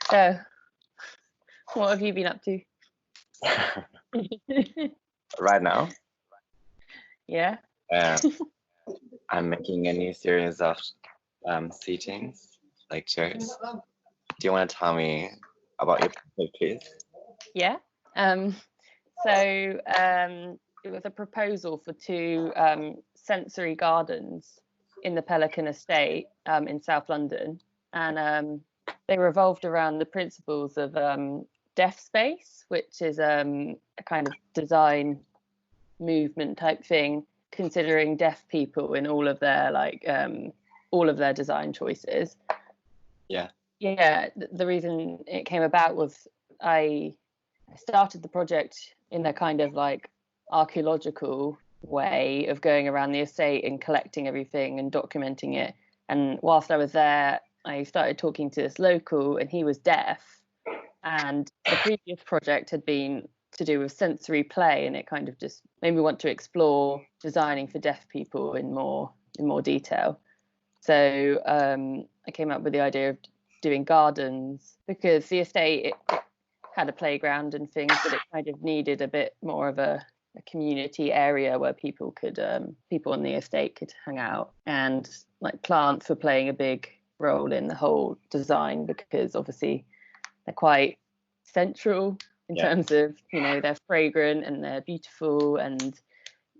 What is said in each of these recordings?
So, what have you been up to? Right now, Yeah. I'm making a new series of seatings, like chairs. Do you want to tell me about your project, please? Yeah. It was a proposal for two sensory gardens in the Pelican Estate in South London, and they revolved around the principles of deaf space, which is a kind of design movement type thing, considering deaf people in all of their design choices. Yeah. The reason it came about was I started the project in a kind of like archaeological way of going around the estate and collecting everything and documenting it. And whilst I was there, I started talking to this local, and he was deaf. And the previous project had been to do with sensory play, and it kind of just made me want to explore designing for deaf people in more detail. So I came up with the idea of doing gardens, because the estate it had a playground and things, but it kind of needed a bit more of a community area where people on the estate could hang out, and like plants were playing a big role in the whole design, because obviously they're quite central in terms of, they're fragrant and they're beautiful, and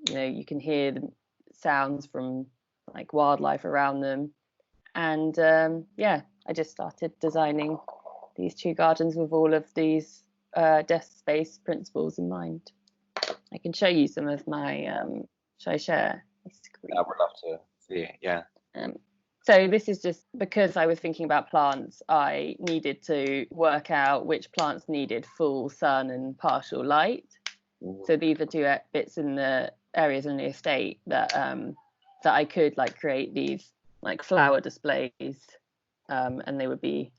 you can hear the sounds from like wildlife around them. And I just started designing these two gardens with all of these deaf space principles in mind. I can show you some of my should I share my screen? I would love to see it. Yeah. So this is just because I was thinking about plants, I needed to work out which plants needed full sun and partial light. So these are two bits in the areas in the estate that I could like create these like flower displays, and they would be,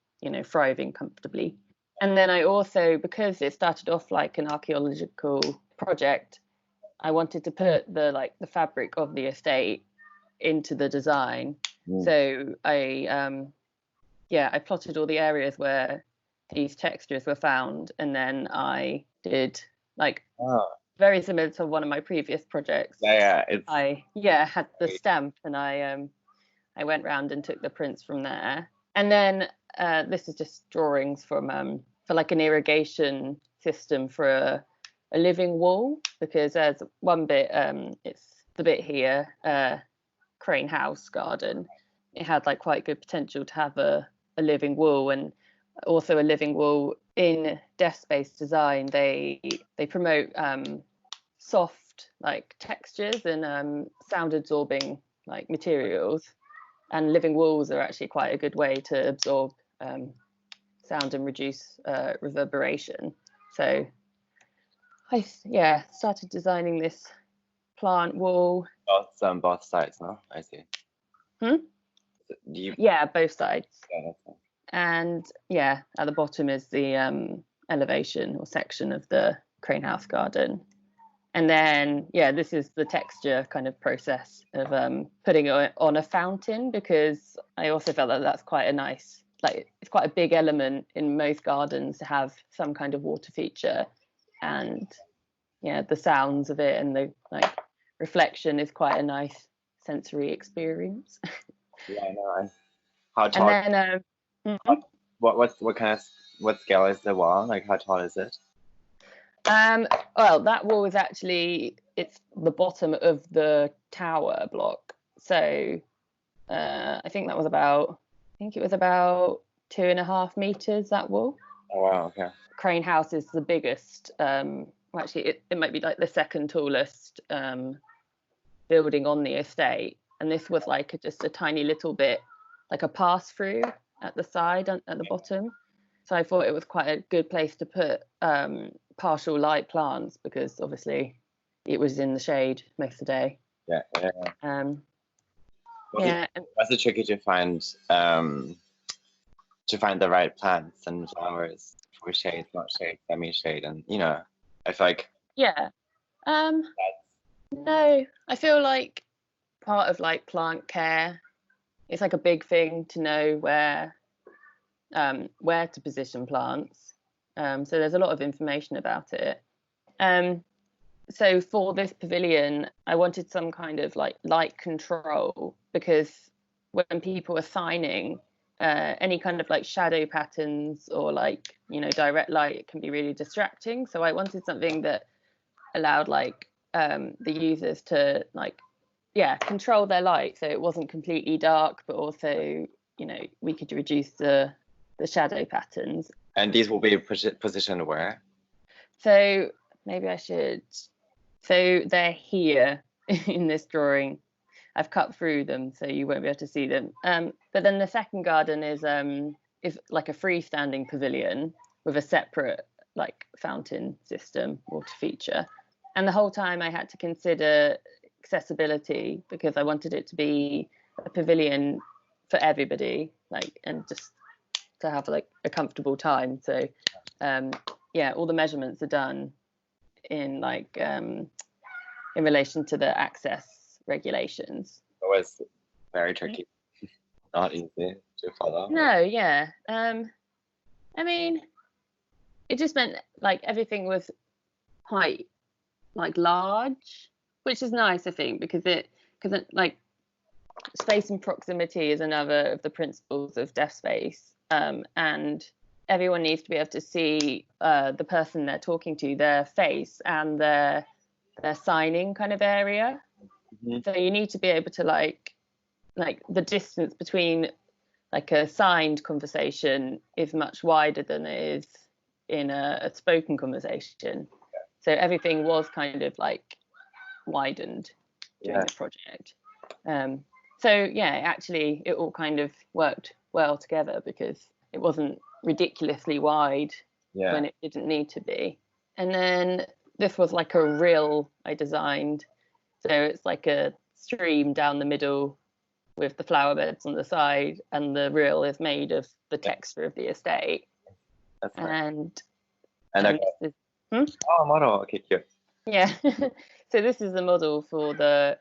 thriving comfortably. And then I also, because it started off like an archaeological project, I wanted to put the fabric of the estate into the design. So I plotted all the areas where these textures were found, and then I did very similar to one of my previous projects. I had the stamp, and I went round and took the prints from there. And then this is just drawings from for like an irrigation system for a living wall, because there's one bit, it's the bit here, Crane House Garden. It had like quite good potential to have a living wall, and also a living wall in deaf space design. They promote soft like textures and sound absorbing like materials, and living walls are actually quite a good way to absorb sound and reduce reverberation. So I started designing this plant wall. Both sides, no? I see. Both sides. And at the bottom is the elevation or section of the Crane House Garden. And then, this is the texture kind of process of putting it on a fountain, because I also felt that that's quite a nice, it's quite a big element in most gardens to have some kind of water feature. And the sounds of it and the reflection is quite a nice sensory experience. Yeah, I know. How tall? And then, what scale is the wall? Like, how tall is it? Well, that wall is actually, it's the bottom of the tower block. So I think it was about 2.5 meters, that wall. Oh wow, okay. Crane House is the biggest, actually it might be like the second tallest building on the estate, and this was like just a tiny little bit, like a pass through at the side at the bottom. So I thought it was quite a good place to put partial light plants, because obviously it was in the shade most of the day. Was it tricky to find the right plants and flowers for shade, not shade, semi-shade, and I feel like no, I feel like part of like plant care, it's like a big thing to know where where to position plants. So there's a lot of information about it. So for this pavilion, I wanted some kind of like light control, because when people are signing, any kind of like shadow patterns or like, you know, direct light, it can be really distracting. So I wanted something that allowed like the users to like, yeah, control their light, so it wasn't completely dark, but also, you know, we could reduce the shadow patterns. And these will be positioned where? So maybe I should. So they're here in this drawing. I've cut through them, so you won't be able to see them. But then the second garden is like a freestanding pavilion with a separate like fountain system, water feature. And the whole time I had to consider accessibility, because I wanted it to be a pavilion for everybody, like, and just to have like a comfortable time. So yeah, all the measurements are done in like in relation to the access regulations. It was very tricky, not easy to follow. No, yeah. I mean, it just meant like everything was quite like large, which is nice, I think, because it like space and proximity is another of the principles of deaf space, and everyone needs to be able to see the person they're talking to, their face and their signing kind of area. Mm-hmm. So you need to be able to like the distance between like a signed conversation is much wider than it is in a spoken conversation. So everything was kind of like widened during the project. So yeah, actually it all kind of worked well together, because it wasn't ridiculously wide when it didn't need to be. And then this was like a rill I designed. So it's like a stream down the middle with the flower beds on the side, and the rill is made of the texture of the estate. That's and this is, oh, model. Okay, cute. Yeah. So this is the model for the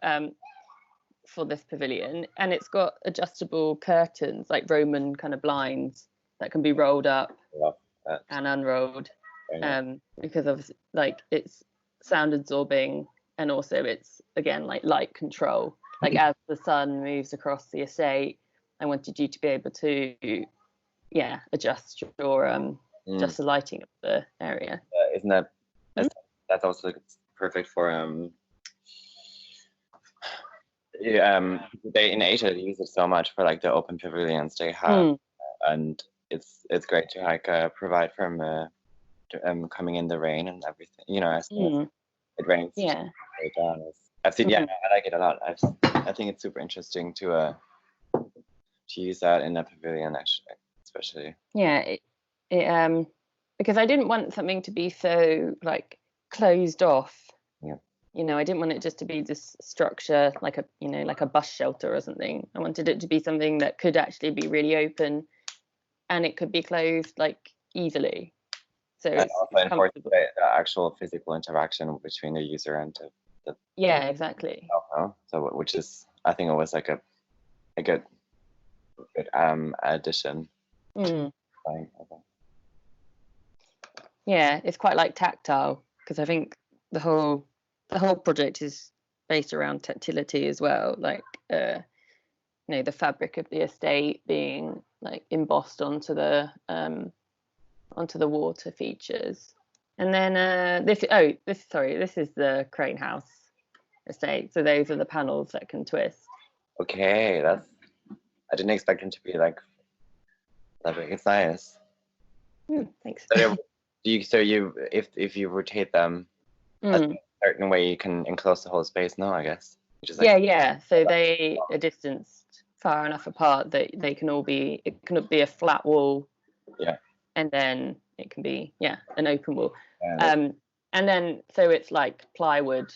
for this pavilion, and it's got adjustable curtains, like Roman kind of blinds that can be rolled up and unrolled, because of like it's sound absorbing, and also it's again like light control. Like as the sun moves across the estate, I wanted you to be able to adjust your just the lighting of the area. Isn't that that's also perfect for they in Asia they use it so much for like the open pavilions they have, and it's great to like provide from coming in the rain and everything, you know, as it rains. I've seen, I like it a lot. I think it's super interesting to use that in a pavilion, actually, especially. Yeah, it because I didn't want something to be so like closed off. Yeah. You know, I didn't want it just to be this structure like a, you know, like a bus shelter or something. I wanted it to be something that could actually be really open, and it could be closed like easily. So and it's also enforce the actual physical interaction between the user and the exactly. So which is, I think it was like a good addition. Yeah, it's quite like tactile, because I think the whole project is based around tactility as well, like you know, the fabric of the estate being like embossed onto the water features. And then this is the Crane House estate. So those are the panels that can twist. Okay, I didn't expect them to be like that big. It's nice. Thanks. So if you rotate them a certain way, you can enclose the whole space. No, I guess. So they are distanced far enough apart that they can all be. It can be a flat wall. Yeah. And then it can be an open wall. And then so it's like plywood,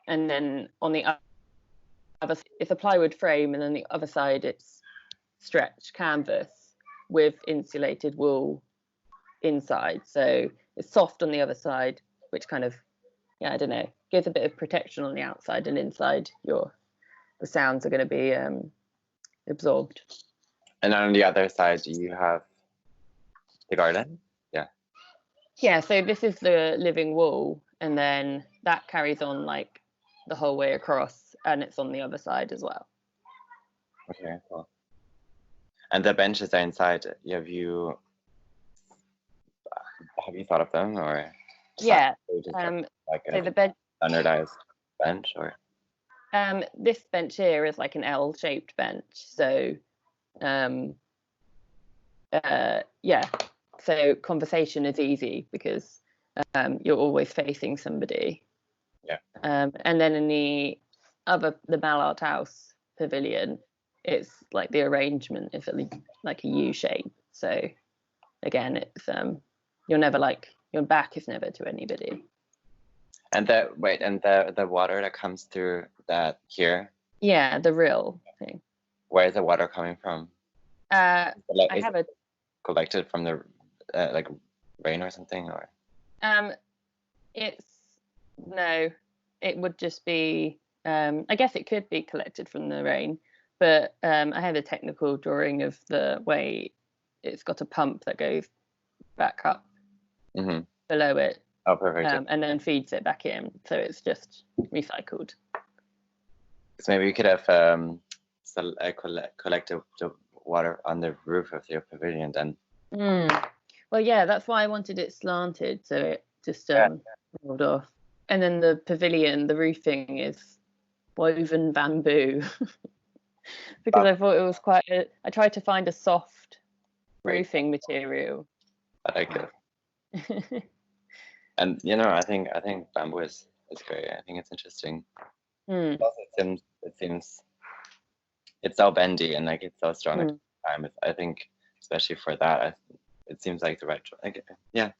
and then on the other it's a plywood frame, and then the other side it's stretched canvas with insulated wool inside. So it's soft on the other side, which kind of I don't know, gives a bit of protection on the outside, and inside the sounds are going to be absorbed. And on the other side, do you have the garden? Yeah. Yeah, so this is the living wall, and then that carries on like the whole way across, and it's on the other side as well. Okay, cool. And the benches are inside. Have you thought of them, or? Yeah. Like so the bed standardized bench, or? This bench here is like an L-shaped bench. So, yeah. So conversation is easy because you're always facing somebody. Yeah. And then in the Mallard House pavilion, it's like the arrangement is like a U shape. So again, it's you're never like, your back is never to anybody. And the water that comes through that here? Yeah, the rill thing. Where is the water coming from? I have a collected from the like rain or something, or? It would just be I guess it could be collected from the rain, but I have a technical drawing of the way it's got a pump that goes back up below it. Oh, perfect. And then feeds it back in, so it's just recycled. So maybe we could have collected the water on the roof of your pavilion then. Well, yeah, that's why I wanted it slanted, so it just rolled off. And then the pavilion, the roofing is woven bamboo because I thought it was I tried to find a soft roofing material. I like it. And I think bamboo is great. I think it's interesting. Also, it seems it's so bendy and like it's so strong at the time. I think especially for that, it seems like the right choice. Like, yeah.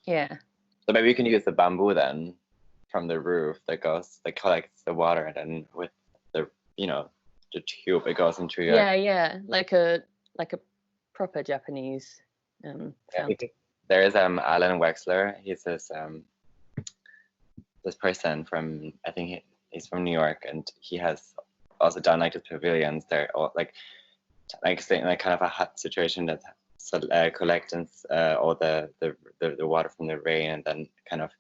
So maybe you can use the bamboo then from the roof that collects the water, and then with the the tube it goes into your like a proper Japanese there is Alan Wexler. He's this person from, I think he's from New York, and he has also done like the pavilions. They're all like saying like kind of a hut situation that collects all the water from the rain, and then kind of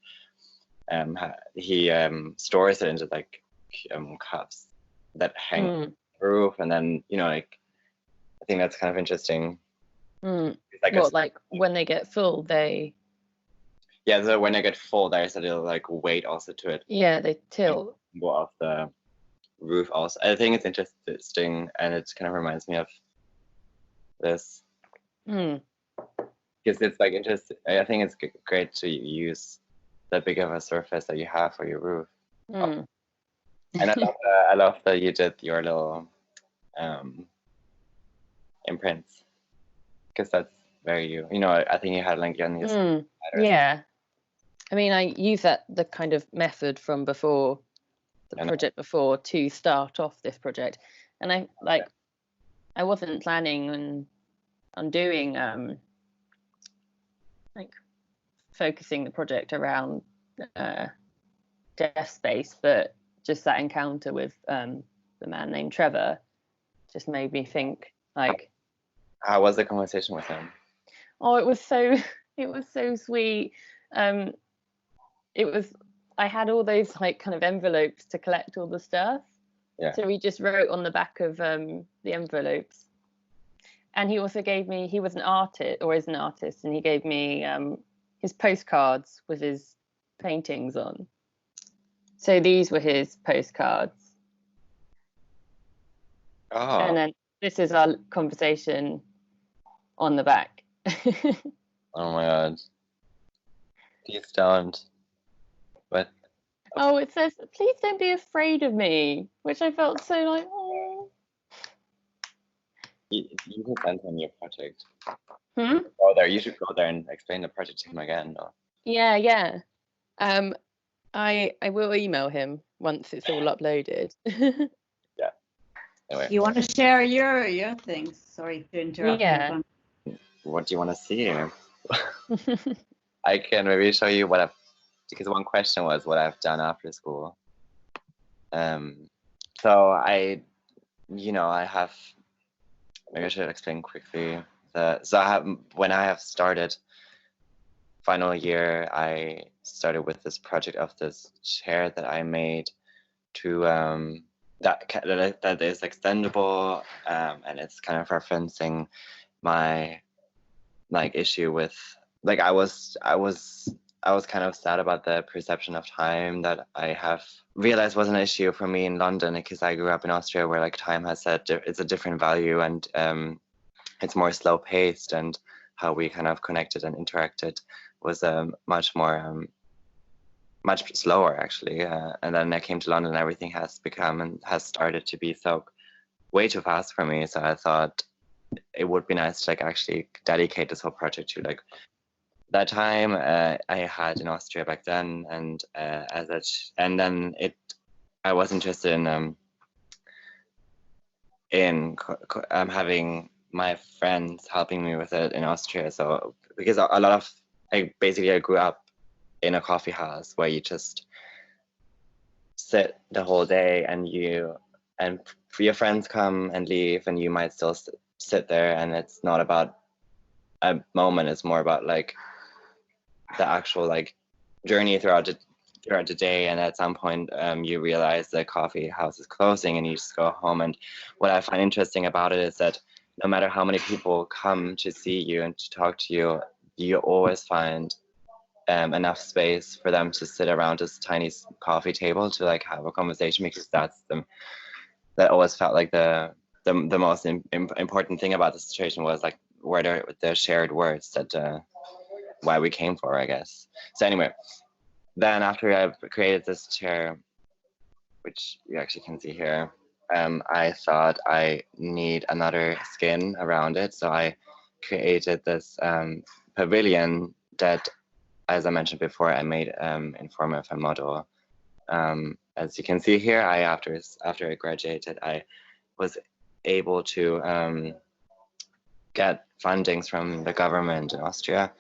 he stores it into like cups that hang on the roof, and then like I think that's kind of interesting. Like when they get full, so when they get full, there's a little like weight also to it. Yeah, they tilt. Go off the roof also. I think it's interesting, and it kind of reminds me of this. Because it's like interesting. I think it's great to use the big of a surface that you have for your roof. And I love that you did your little imprints, because that's very you. I think you had like your yeah. I mean, I use the kind of method from before the project before to start off this project, and I wasn't planning on doing like focusing the project around desk space, but just that encounter with the man named Trevor just made me think like, how was the conversation with him? Oh, it was so sweet. I had all those like kind of envelopes to collect all the stuff. Yeah. So we just wrote on the back of the envelopes. And he also he was an artist, or is an artist, and he gave me his postcards with his paintings on. So these were his postcards. Oh. And then this is our conversation on the back. Oh my God. Please don't. But it says, "Please don't be afraid of me," which I felt so like, oh. You can send him your project. You should go there and explain the project to him again. No? Yeah. I will email him once it's all uploaded. Yeah. Anyway. You want to share your things? Sorry to interrupt. Yeah. What do you want to see? I can maybe show you because one question was what I've done after school. So I have, maybe I should explain quickly when I have started final year, I started with this project of this chair that I made to that is extendable, and it's kind of referencing my issue with I was kind of sad about the perception of time that I have realized was an issue for me in London, because I grew up in Austria where time has it's a different value, and it's more slow paced, and how we kind of connected and interacted was much more much slower actually, and then I came to London and everything has started to be so way too fast for me. So I thought it would be nice to actually dedicate this whole project to that time I had in Austria back then, and then I was interested in having my friends helping me with it in Austria. So because a lot of I grew up in a coffee house where you just sit the whole day, and your friends come and leave, and you might still sit there, and it's not about a moment, it's more about the actual journey throughout the day, and at some point you realize the coffee house is closing and you just go home. And what I find interesting about it is that no matter how many people come to see you and to talk to you, you always find enough space for them to sit around this tiny coffee table to have a conversation, because that always felt like the most important thing about the situation was where the shared words that why we came for, I guess. So anyway, then after I created this chair, which you actually can see here, I thought I need another skin around it. So I created this pavilion that, as I mentioned before, I made in form of a model. As you can see here, after I graduated, I was able to get fundings from the government in Austria,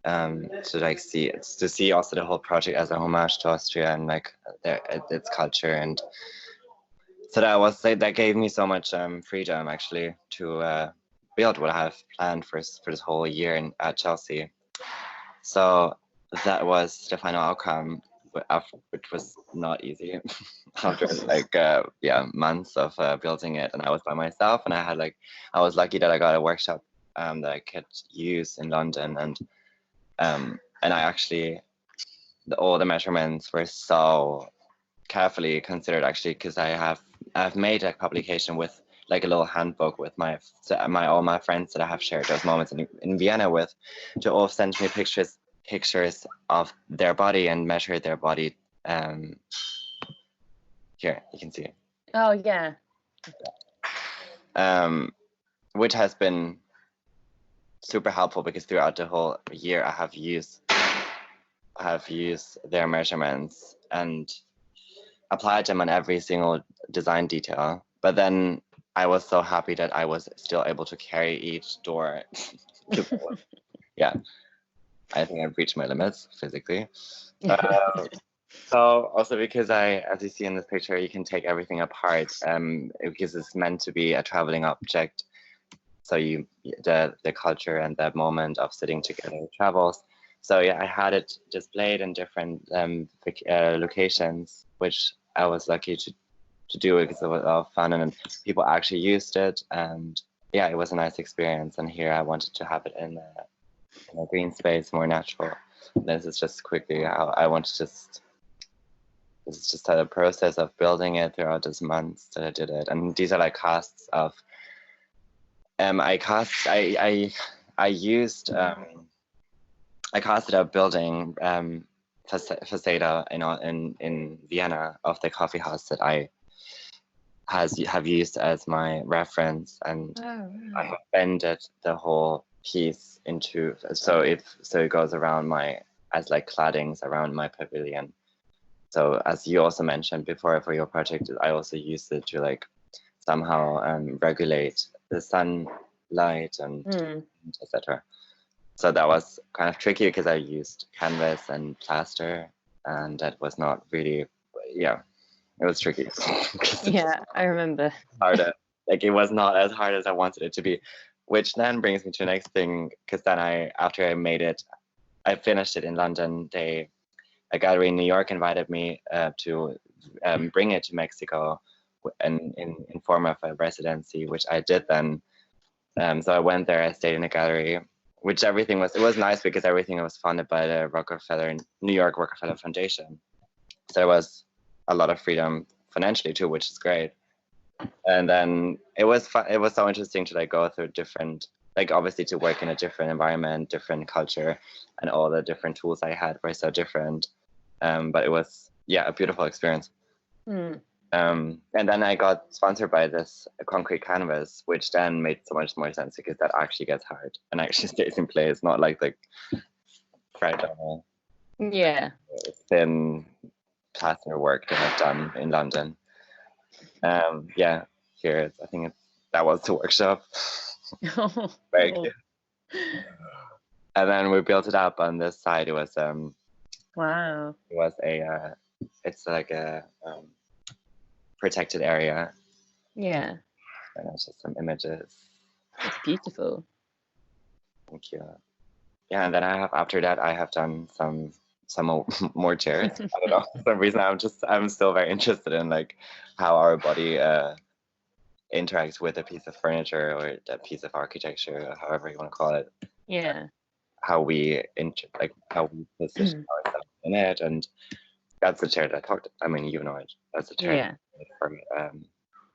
to see also the whole project as a homage to Austria and its culture. And so that gave me so much freedom actually to build what I have planned for this whole year at Chelsea. So that was the final outcome, which was not easy after months of building it. And I was by myself, and I was lucky that I got a workshop that I could use in London, and I actually all the measurements were so carefully considered actually, because I've made a publication with a little handbook with all my friends that I have shared those moments in Vienna with, to all send me pictures of their body and measure their body. Here you can see it. Oh yeah. Which has been super helpful, because throughout the whole year I have used their measurements and applied them on every single design detail. But then I was so happy that I was still able to carry each door. Yeah, I think I've reached my limits physically. So also because as you see in this picture, you can take everything apart, because it's meant to be a traveling object. So the culture and the moment of sitting together travels. So yeah, I had it displayed in different locations, which I was lucky to do it because it was a lot of fun, and people actually used it, and yeah, it was a nice experience. And here I wanted to have it in a green space, more natural. This is just quickly how I want to this is just a process of building it throughout this months that I did it. And these are casts of I casted a building facade in Vienna of the coffee house that I have used as my reference, and I have bended the whole piece into so it goes around as claddings around my pavilion. So as you also mentioned before, for your project, I also used it to somehow regulate the sunlight and etc. So that was kind of tricky because I used canvas and plaster, and that was not really, it was tricky. Yeah, I remember. Harder. It was not as hard as I wanted it to be which then brings me to the next thing, because then after I finished it in London, a gallery in New York invited me to bring it to Mexico and in form of a residency, which I did then. So I went there, I stayed in a gallery, which it was nice because everything was funded by the New York Rockefeller Foundation. So there was a lot of freedom financially too, which is great. And then it was fun. It was so interesting to like go through different, like obviously to work in a different environment, different culture, and all the different tools I had were so different. But it was, a beautiful experience. And then I got sponsored by this concrete canvas, which then made so much more sense because that actually gets hard and actually stays in place, not like the fragile, thin plaster work that I've done in London. Here I think that was the workshop. Very cute. And then we built it up on this side. It was wow. It was it's like a protected area. Yeah. And it's just some images. It's beautiful. Thank you. Yeah, and then after that I have done some more chairs. I don't know, for some reason I'm still very interested in like how our body interacts with a piece of furniture or a piece of architecture, or however you want to call it. Yeah. How we position ourselves in it, and that's the chair that I talked. I mean, you know it. That's the chair for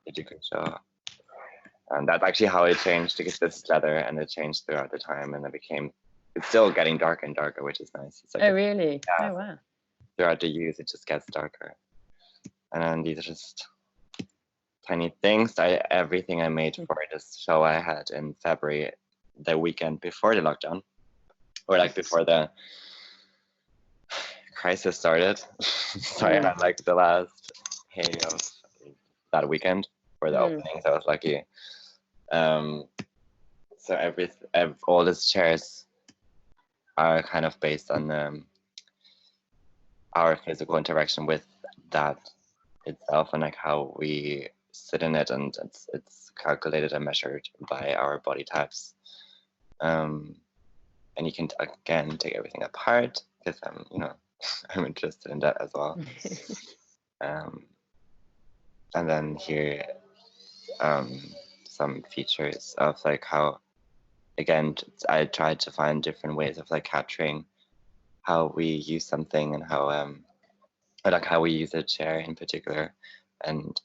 education show, and that's actually how it changed because this is leather, and it changed throughout the time, and it's still getting darker and darker, which is nice. It's like really? Oh wow. Throughout the use, it just gets darker, and then these are just tiny things. Everything I made for this show I had in February, the weekend before the lockdown, or like before the crisis started. So I had like the last day of that weekend for the opening, so I was lucky. So all these chairs are kind of based on our physical interaction with that itself, and like how we sit in it, and it's calculated and measured by our body types. And you can again take everything apart because I'm interested in that as well. And then here some features of like how, again, I tried to find different ways of like capturing how we use something and how like how we use a chair in particular. And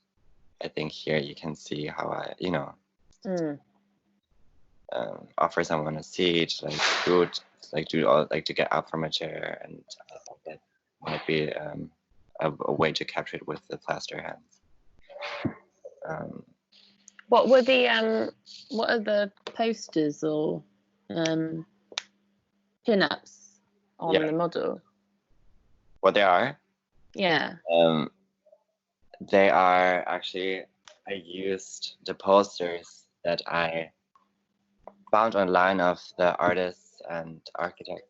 I think here you can see how I offer someone a seat, like food, like do all, like to get up from a chair, and I thought that might be a way to capture it with the plaster hands. What are the posters or pin-ups on the model? What they are? Yeah. They are actually, I used the posters that I found online of the artists and architects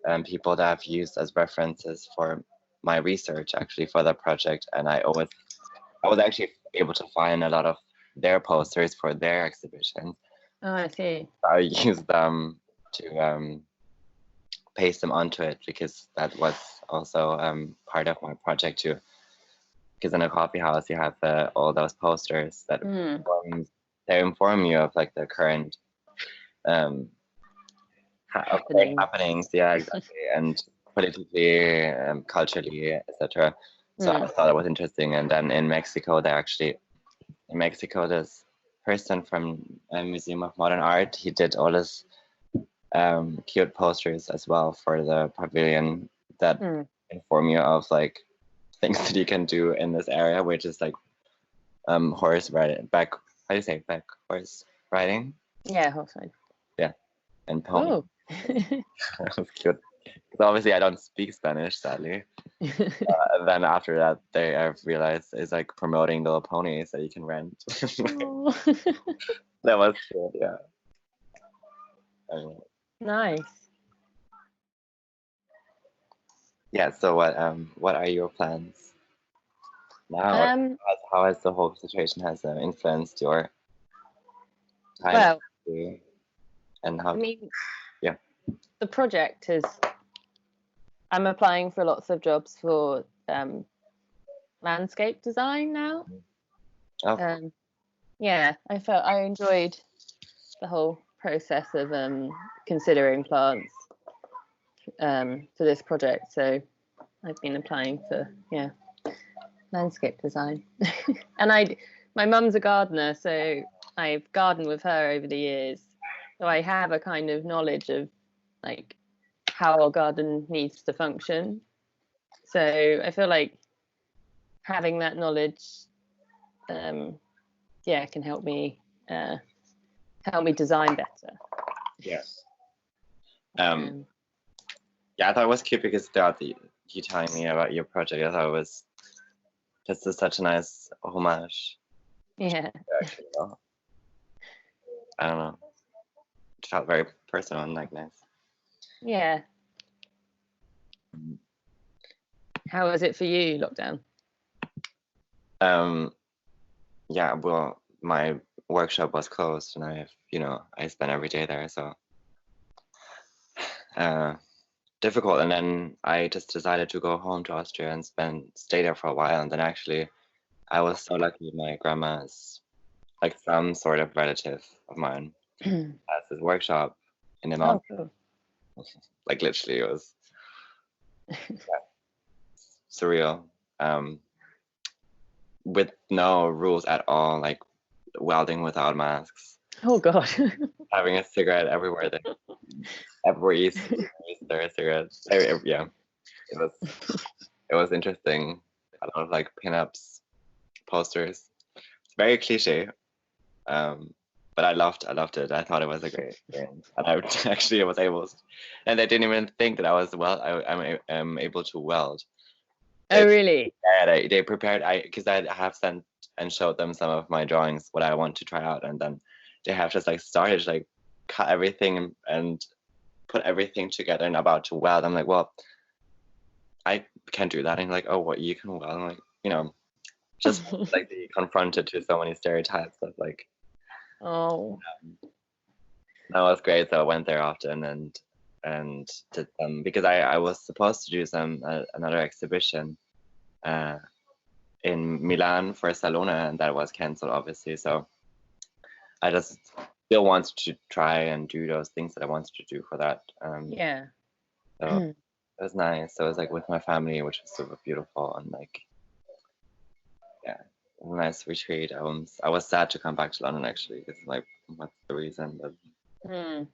and people that I've used as references for my research, actually, for the project. And I was actually able to find a lot of their posters for their exhibitions. Oh, I see. I used them to paste them onto it, because that was also part of my project too. Because in a coffee house, you have all those posters that inform you of like the current happenings, yeah, exactly, and politically, culturally, etc. So I thought it was interesting. And then in Mexico, this person from a Museum of Modern Art, he did all this cute posters as well for the pavilion that inform you of like things that you can do in this area, which is like horse riding, horse riding? Yeah, horse riding. Yeah, and pony. Oh. That was cute. Because obviously I don't speak Spanish, sadly. Then after that, I've realized it's like promoting little ponies that you can rent. That was cute, yeah. Nice. Yeah. So what are your plans now? How has the whole situation influenced your time? Well, And how? I mean, yeah, the project is. I'm applying for lots of jobs for landscape design now. Oh. Yeah, I enjoyed the whole process of considering plants for this project. So I've been applying for landscape design. And my mum's a gardener, so I've gardened with her over the years. So I have a kind of knowledge of like how a garden needs to function. So I feel like having that knowledge can help me design better. Yes. Yeah, I thought it was cute because throughout you telling me about your project, I thought it was just such a nice homage. Yeah. Actually, I don't know. It felt very personal and like nice. Yeah. How was it for you, lockdown? Yeah, well, my workshop was closed, and I spent every day there, so difficult. And then I just decided to go home to Austria and stay there for a while. And then actually, I was so lucky. My grandma's like some sort of relative of mine has this workshop in the mountains. Oh, cool. Like literally, it was surreal. With no rules at all, like welding without masks. Oh God. Having a cigarette everywhere. Everywhere you see there are cigarettes. Yeah, it was interesting. A lot of like pinups, posters. It's very cliche, but I loved it. I thought it was a great experience, and I actually was able to, and they didn't even think that I was I'm able to weld. Oh really? Yeah, they prepared. Because I have sent and showed them some of my drawings, what I want to try out, and then they have just like started like cut everything and put everything together and about to weld. I'm like, well, I can't do that. And like, oh, what, you can weld? I'm like, just like be confronted to so many stereotypes of like. Oh. That was great. So I went there often and did them because I was supposed to do another exhibition in Milan for Salona, and that was cancelled obviously. So I just still wanted to try and do those things that I wanted to do for that. Yeah. So it was nice. So it was like with my family, which was super beautiful, and like, yeah, it was a nice retreat. I was sad to come back to London actually, because like, what's the reason? But I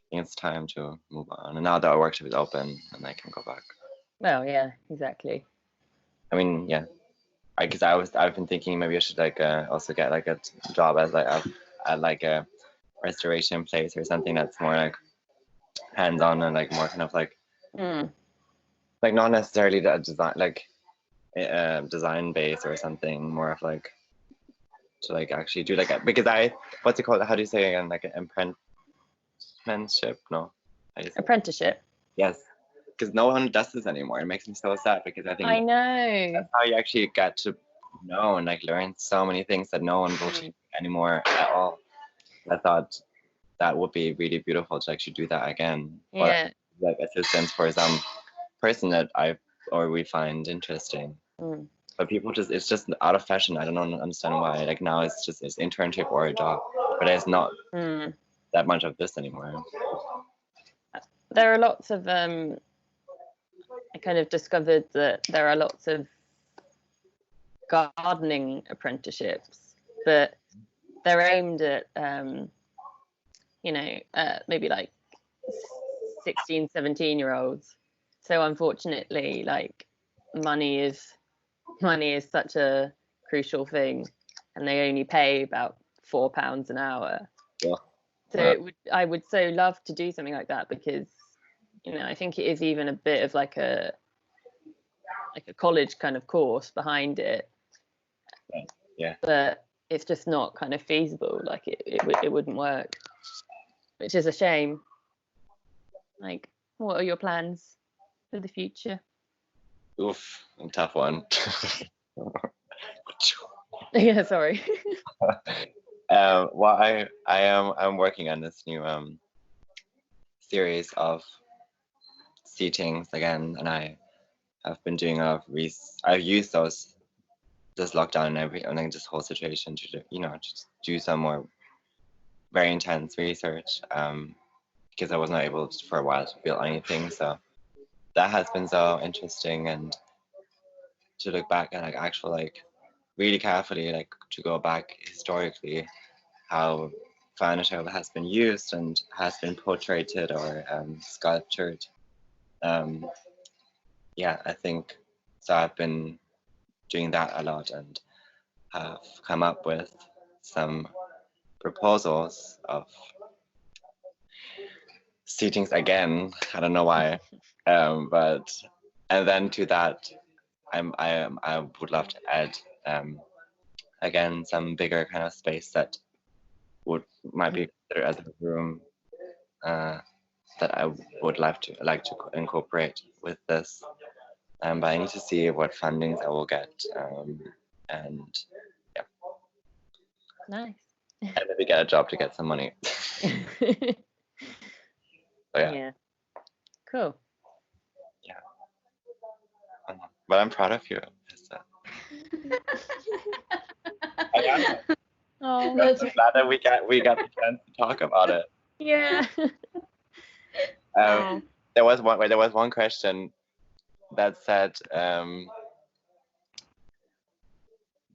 think it's time to move on. And now that our workshop is open, and I can go back. Well, yeah, exactly. I mean, yeah, because I've been thinking maybe I should like also get like a job as like at like a restoration place or something that's more like hands-on and like more kind of like like not necessarily that design like design base or something, more of like to like actually do like because what's it called, how do you say again, like an apprenticeship? No, apprenticeship. Yes, because no one does this anymore. It makes me so sad because I think I know that's how you actually get to know and like learn so many things that no one will teach anymore at all. I thought that would be really beautiful to actually do that again. Yeah. Or like assistance for some person that we find interesting. But people it's just out of fashion. I don't understand why. Like now it's internship or a job, but there's not that much of this anymore. There are lots of I kind of discovered that there are lots of gardening apprenticeships, but they're aimed at maybe like 16, 17-year-olds. So unfortunately, like money is such a crucial thing, and they only pay about £4 an hour. Yeah. So I would so love to do something like that, because I think it is even a bit of like a college kind of course behind it. Yeah. But it's just not kind of feasible. Like it wouldn't work, which is a shame. Like, what are your plans for the future? Oof, a tough one. Yeah, sorry. Well, I'm working on this new series of seatings again, and I have been doing I've used those this lockdown and like this whole situation to just do some more very intense research, because I was not able to, for a while, to build anything. So that has been so interesting, and to look back and like actual like really carefully like to go back historically how furniture has been used and has been portrayed or sculptured. Yeah, I think so. I've been doing that a lot and have come up with some proposals of seatings again. I don't know why, but and then to that, I would love to add again some bigger kind of space that might be considered as a room that I would like to incorporate with this. But I need to see what fundings I will get, and yeah. Nice. And maybe get a job to get some money. So, yeah. Cool. Yeah. But I'm proud of you, Hester. Oh, I'm so glad that we got the chance to talk about it. Yeah. There was one question that said,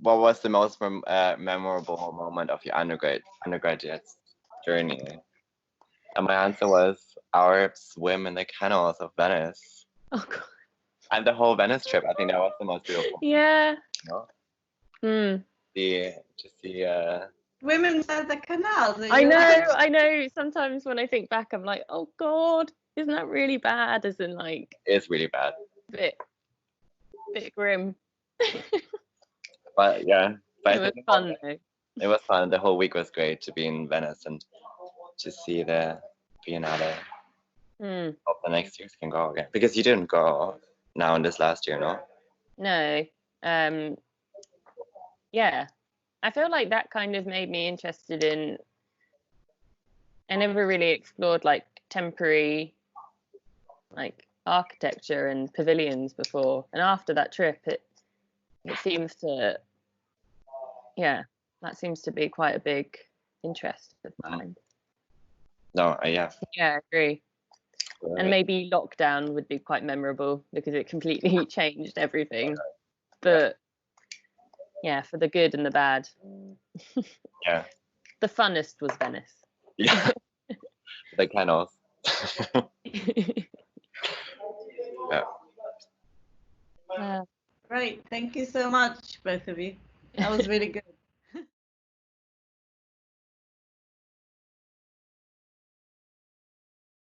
what was the most memorable moment of your undergraduate journey? And my answer was our swim in the canals of Venice. Oh God. And the whole Venice trip. I think that was the most beautiful. Yeah. You know? Women inside the canal. I know. Sometimes when I think back, I'm like, oh God, isn't that really bad? As in, like, it's really bad. Bit grim. But yeah, but it was fun though. It was fun. The whole week was great to be in Venice and to see the Biennale. Hope the next years can go again, because you didn't go now in this last year, no? No. Yeah. I feel like that kind of made me interested in. I never really explored like temporary, like architecture and pavilions before, and after that trip, it seems to, that seems to be quite a big interest of mine. No, yeah. Yeah, I agree. Right. And maybe lockdown would be quite memorable because it completely changed everything. But yeah, for the good and the bad. Yeah. The funnest was Venice. Yeah. The canals. Yeah. Great. Thank you so much, both of you. That was really good.